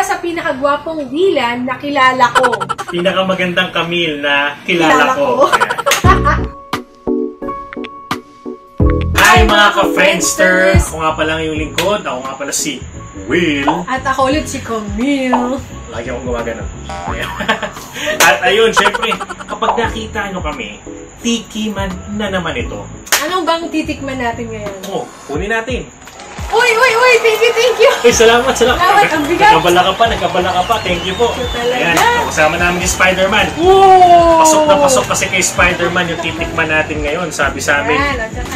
Para sa pinakagwapong Willan na kilala ko. Pinakamagandang Camille na kilala ko. Hi mga ka-Friendsters! Ako nga pala yung lingkod. Ako nga pala si Will. At ako ulit si Camille. Lagi akong gumagano. At ayun, syempre, kapag nakita nyo kami, tikiman na naman ito. Anong bang titikman natin ngayon? Oo, kunin natin. Uy! Thank you! Ay, salamat! Ang bigat! Nagkabala ka pa. Thank you po. Ayan, kasama namin ni Spider-Man. Wow! Pasok na pasok kasi kay Spider-Man yung titikman natin ngayon. Sabi sa amin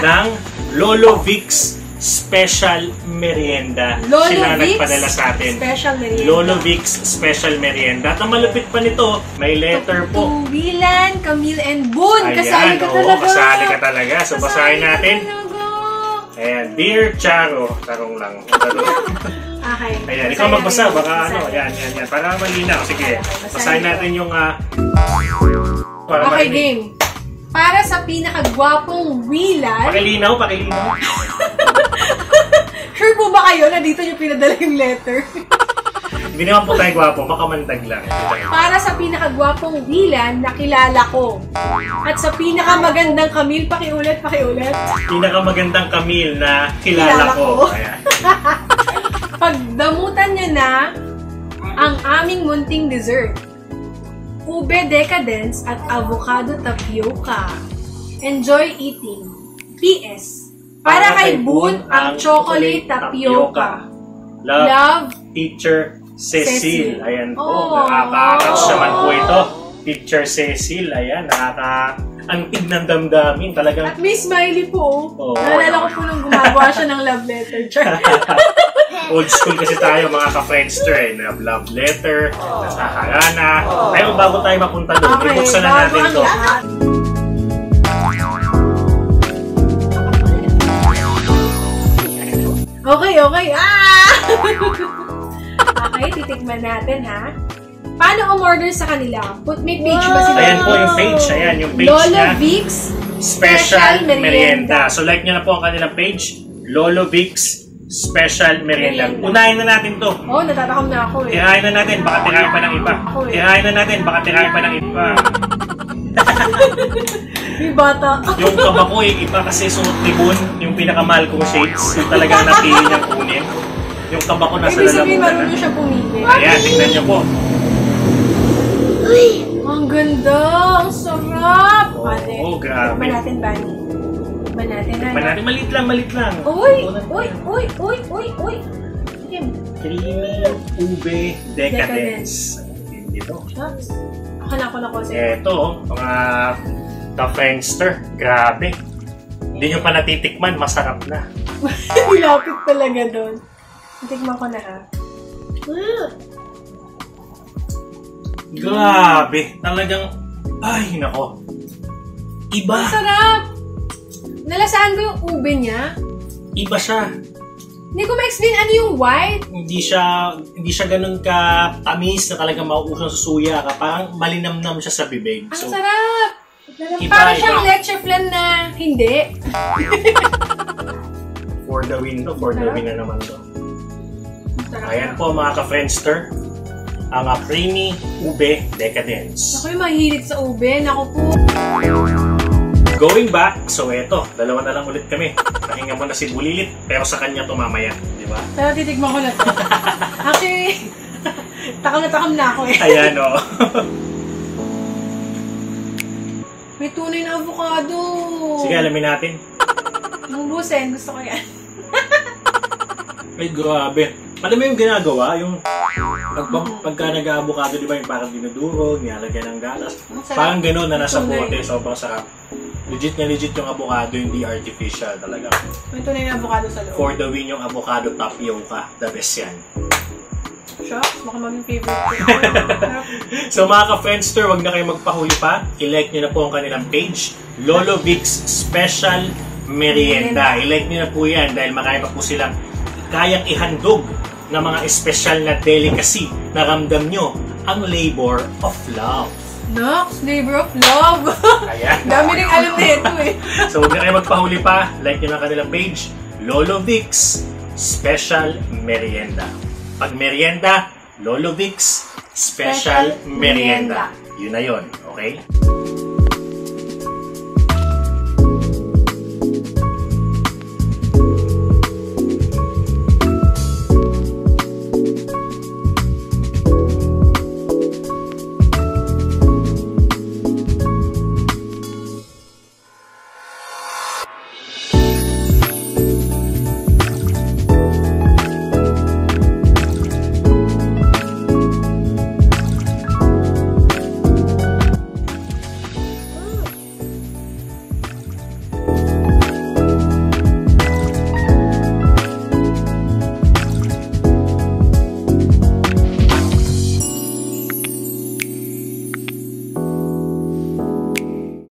ng Lolo Vic's Special Merienda. Sila nagpadala sa atin. Special Merienda. Lolo Vic's Special Merienda. At ang malupit pa nito, may letter po. Willan, Camille, and Boon. Ayan, Kasali ka talaga. Kasali ka talaga. So, basahin natin. Ayan, Dear Charo. Tarong lang. Okay. Ayan, ikaw magbasa. Baka ano, yan. Para malinaw. Sige, basahin natin yung... okay, game. Para sa pinakagwapong Willan... Pakilinaw. Sure po ba kayo na dito yung pinadala yung letter? Hindi naman po tayo gwapo, makamandag lang. Para sa pinakagwapong Willan na kilala ko. At sa pinakamagandang Camille, pakiulit. Pinakamagandang Camille na kilala ko. Ayan. Pagdamutan nyo na ang aming munting dessert. Ube decadence at avocado tapioca. Enjoy eating. P.S. Para kay Boon ang chocolate tapioca. Love, Teacher Cecil. Ayan po. Oh. Nakaka-touch naman po ito. Teacher Cecil. Ayan. Nakaka-antig ng damdamin. Talagang... At may smiley po. Oh. Naalala ko po nung gumagawa siya ng love letter. Old school kasi tayo mga ka-Friendster eh. Love letter, nasa harana. Pero bago tayo mapunta doon, ibuksan na natin ito. Okay. Okay, titikman natin ha. Paano umorder sa kanila? May page ba sila? Ayan po yung page. Ayan yung page Lolo niya. Vic's Special Merienda. So like nyo na po ang kanilang page. Lolo Vic's Special Merienda. Unahin na natin to. Oh, natatakam na ako eh. Tirahin na natin, baka tirahin pa ng iba. Yung bata. Yung kaba ko iba kasi suot ni Boon, yung pinakamahal kong shades. Yung talagang napili niyang kunin. Yung kaba ko nasa lalamunan. Ibig sabihin, marunong na. siya pumili. Ayan, tignan niyo po. Uy! Ang ganda! Ang sarap! Oo, grabe. Tikman natin, Bani. Tikman natin. Malit lang. Uy! Creamy ube decadence. Ito. Ako na kasi. Ito, mga ka-Friendster. Grabe. Hindi nyo pa natitikman, masarap na. Lapit talaga doon. Tikman ko na ha. Grabe. Talagang, ay, nako. Iba. Ang sarap! Nalasaan ko yung ube niya. Iba siya. Hindi ko ma-explain ano yung white. Hindi siya ganun ka tamis na talagang mauusang susuya ka. Parang malinamnam siya sa bibig. Ang sarap! Iba. Parang siyang leche flan na hindi. For the win na naman to. Ayan po mga ka-Friendster. Ang creamy ube decadence. Ako yung mahilig sa ube. Naku po. Going back, so eto, dalawa na lang ulit kami. Pahinga mo na si Bulilit, pero sa kanya to mamaya, di ba? Pero titigman ko na to. Actually, takam na ako eh. Ayan o. May tunay na avocado. Sige, alamin natin. Mumbusin, gusto ko yan. Ay, grabe. Alam mo yung ginagawa, yung pagka nag-avocado, di ba, yung parang dinudurog, nilalagyan ng gatas. Parang gano'n na nasa bote, sobrang sarap. Legit yung avocado, hindi artificial talaga. May tunay na avocado sa loob. For the win yung avocado tapioca, the best yan. Shucks, baka maging favorite ko. So mga ka-Friendster, wag na kayo magpahuli pa. I-like nyo na po ang kanilang page, Lolo Vic's Special Merienda. I-like nyo na po yan dahil marami pa po silang kayang ihandog na mga espesyal na delicacy na ramdam nyo ang labor of love. Nox, labor of love. Ayan. Dami rin alam na ito eh. So huwag na kayo magpahuli pa. Like nyo na kanilang page, Lolo Vic's Special Merienda. Pag merienda, Lolo Vic's Special Merienda. Yun na yun, okay?